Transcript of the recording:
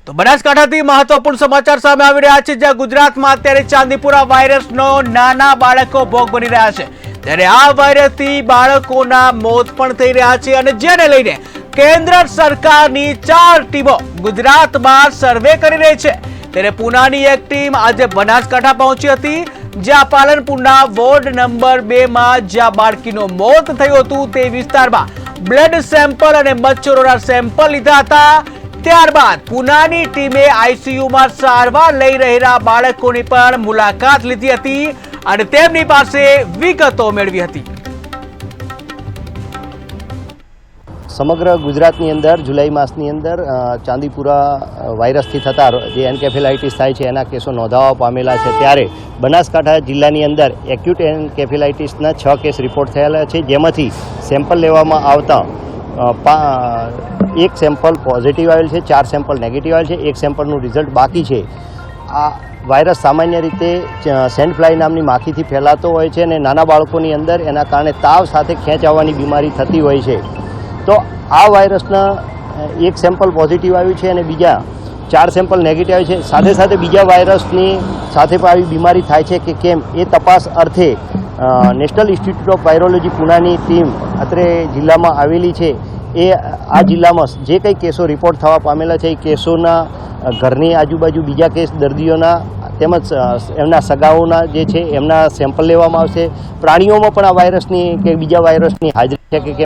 તો બનાસકાંઠાથી મહત્વપૂર્ણ સમાચાર સામે આવી રહ્યા છે, જ્યાં ગુજરાતમાં અત્યારે ચાંદીપુરા વાયરસનો નાના બાળકો ભોગ બની રહ્યા છે। ત્યારે આ વાયરસથી બાળકોના મોત પણ થઈ રહ્યા છે અને જેને લઈને કેન્દ્ર સરકારની 4 ટીમો ગુજરાતમાં સર્વે કરી રહી છે। ત્યારે પૂનાની એક ટીમ આજે બનાસકાંઠા પહોંચી હતી, જ્યાં પાલનપુરના વોર્ડ નંબર 2 માં જ્યાં બાળકીનું મોત થયું હતું તે વિસ્તારમાં બ્લડ સેમ્પલ અને મચ્છરોના સેમ્પલ લીધા હતા। ત્યારબાદ પૂનાની ટીમે આઈસીયુમાં સારવાર લઈ રહેલા બાળકોની પણ મુલાકાત લીધી હતી અને તેમની પાસે વિગતો મેળવી હતી। સમગ્ર ગુજરાતની અંદર જુલાઈ માસની અંદર ચાંદીપુરા વાયરસથી થતા જે એન્કેફેલાઇટિસ થાય છે એના કેસો નોંધાવા પામેલા છે। ત્યારે બનાસકાંઠા જિલ્લાની અંદર એક્યુટ એન્કેફેલાઇટિસના 6 કેસ રિપોર્ટ થયેલા છે, જેમાંથી સેમ્પલ લેવામાં આવતા 1 સેમ્પલ પોઝિટિવ આવેલ છે, 4 સેમ્પલ નેગેટિવ આવેલ છે, 1 સેમ્પલનું રિઝલ્ટ બાકી છે। આ વાયરસ સામાન્ય રીતે સેન્ડ ફ્લાય નામની માખીથી ફેલાતો હોય છે અને નાના બાળકોની અંદર એના કારણે તાવ સાથે ખેંચ આવવાની બીમારી થતી હોય છે। તો આ વાયરસના 1 સેમ્પલ પોઝિટિવ આવ્યું છે અને બીજા 4 સેમ્પલ નેગેટિવ આવ્યું છે। સાથે સાથે બીજા વાયરસની સાથે પણ આવી બીમારી થાય છે કે કેમ એ તપાસ અર્થે નેશનલ ઇન્સ્ટિટ્યૂટ ઓફ વાયરોલોજી પૂનાની ટીમ અત્રે જિલ્લામાં આવેલી છે। એ આ જિલ્લામાં જે કંઈ કેસો રિપોર્ટ થવા પામેલા છે એ કેસોના ઘરની આજુબાજુ બીજા કેસ દર્દીઓના તેમજ એમના સગાઓના જે છે એમના સેમ્પલ લેવામાં આવશે। પ્રાણીઓમાં પણ આ વાયરસની કે બીજા વાયરસની હાજરી છે કે કેમ